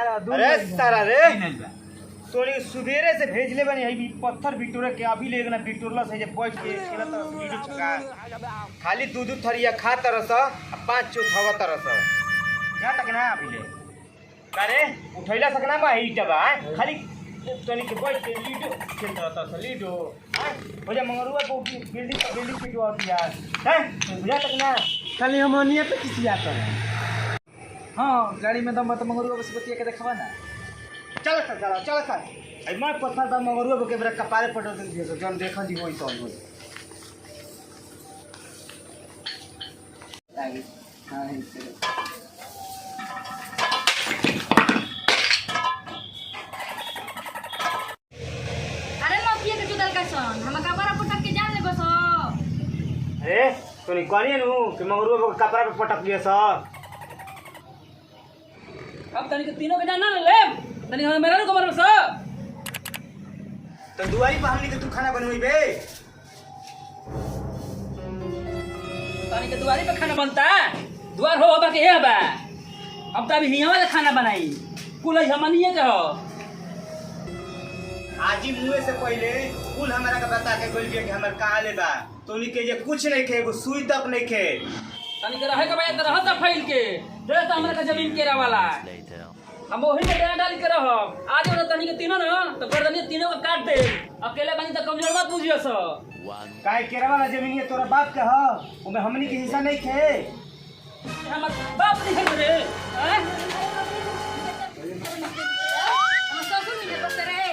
अरे सारा रे तोरी सुबेरे से भेजले बनी है पत्थर बिटोरे के अभी ले ना बिटोरला से जे बैठ के खेला तो वीडियो छका खाली दूध थरिया खा तरस आ 5 चो थवा तरस क्या तक ना अभी ले अरे उठैला सकना बा ई टबा खाली तोनी के बैठ के लीडो खेल रहता था लीडो हो जा मंगरुआ को बिल्डिंग पिटवा दिया है बुझा तक ना खाली हमनिया पे किसी आता है। हाँ गाड़ी में दम तो मंगरुआ बस बतिया के देखवा ना चल सर आई मैं पत्थर दा मंगरुआ के बरा कपारे पटो दे दियो जन देखन दी होई तो होई आगे हां है अरे मौसी के जुदल का सन हम कपड़ा पटक के जान ले बस अरे तोनी कहनी नु कि मंगरुआ के कपड़ा पे पटक लिया स अब तनी के तीनों के जान ना ले तनी हम मेरा को मरब स तो दुआरी पे हमनी के तू खाना बनवई बे तनी के दुआरी पे खाना बनता दुआर हो बा के हे बा अब तभी हिया वाला खाना बनाई कुल हमनिए के हो आजी मुए से पहले कुल हमरा के बता के बोल दिया कि हमर कहां ले बा तोनी के जे कुछ नहीं खे एगो सुई तक नहीं खे तनी के रहे के भाई तरह त फैल के दे त हमरा के जमीन केरा वाला हम वही में डेरा डाल के रहब आज और तनी के तीनों ना तो गर्दनी तीनों का काट दे अकेले बनी तो कमजोर मत बुझियो स काहे केरा वाला जमीन तोरा बाप के ह ओमे हमनी के हिस्सा नहीं खे हमर बाप नहीं है रे हैं हम सब मिले बस रे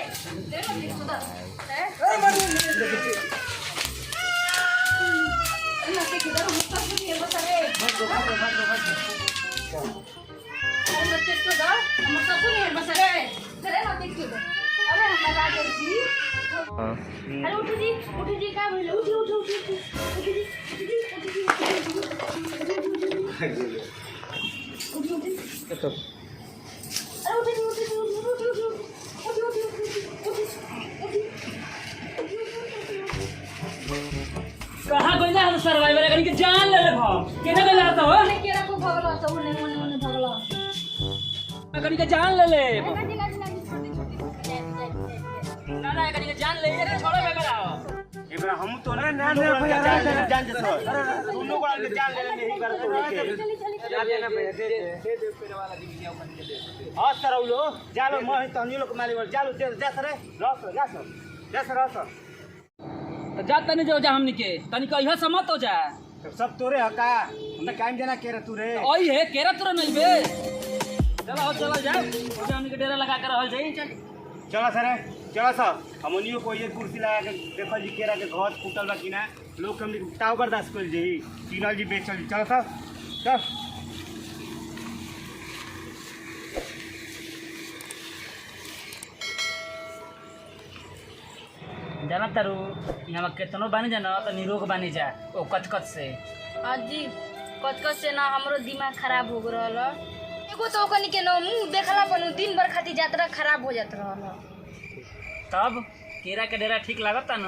तेरे मत सुधा ए मनु अरे मत किधर हम सब मिले बस रे अरे मत सुधा हम सब मिले बस रे तेरे मत किधर अरे हमारा जी अरे उठ जी का बोले उठ कहां गइला हम सर्वाइवर कनी के जान ले लेब केना गइला त हो ने केरा को भगला तो ने भगला कनी के जान ले ले छोटी ना ना कनी के जान ले ये छोड़ो बेकरा एबरा हम तो ना जान जसो दोनों को आगे जान ले नहीं कर तो के जा देना दे पेरे वाला दी दिया अपन के दे हां सर उलो जालो मैं तो हम लोग मारी जालो जा सर जा सर तो जा तनी जो जा हमनी के तनी कहियो समत हो जा सब तोरे हका हम कायम देना के रे तू रे ओई है केरा तोरा नहीं बे चलो जा हो जा हमनी के डेरा लगा के रहल जाई चलो सर हमनियो को ये कुर्सी लगा के देखल जी केरा के घर फूटल बा कि ना लोग हमनी टाव बर्दाश्त कर जी तीनल जी बेचल चलो सर चल जाना तारू यहाँ केतनो बानी जाना तो निरोग बानी जा ओ कचकच से अजी कचकच से ना हमरो दिमाग खराब हो रहल एगो तो ओकनी के न मुंह देखला पन दिन भर खातिर यात्रा खराब हो जात रहल तब केरा के डेरा ठीक लागता न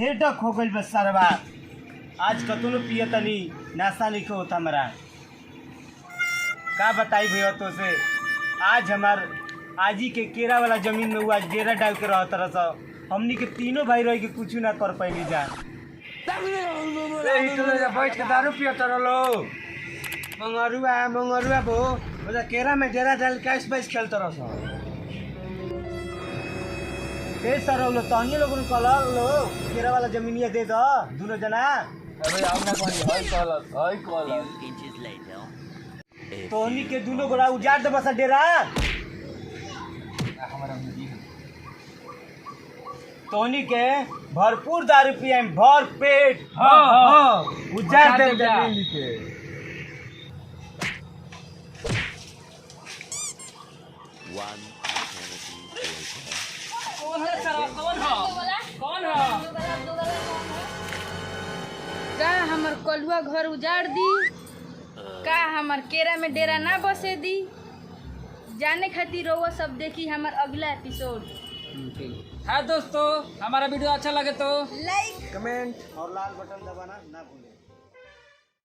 हेडक हो गइल बस सरवा आज कतनो पिए तनी नाश्ता नहीं होता हमरा का बताई भैया तो से आज हमार आजी के केरा वाला जमीन में हुआ डेरा डाल के रहत रह हमनी के तीनों भाई रह के कुछ ना कर पैली जा बैठ के दारू पियत रहो मंगरुआ बो ओजा केरा में डेरा डाल के स्पाइस खेलत रह ते सर लो तहनी लोग कलर लो केरा वाला जमीनिया दे दो दोनों जना अबे हमने कोनी हाई कॉलर तोहनी के दोनों गोड़ा उजाड़ दे बस डेरा तोहनी के भरपूर दारू पिए भर पेट हां उजाड़ दे जमीन के कौन है का हमर कलुआ घर उजाड़ दी का हमर केरा में डेरा ना बसे दी जाने खातिर रहुआ सब देखी हमार अगला एपिसोड। हाँ दोस्तों, हमारा वीडियो अच्छा लगे तो लाइक कमेंट और लाल बटन दबाना ना भूलें।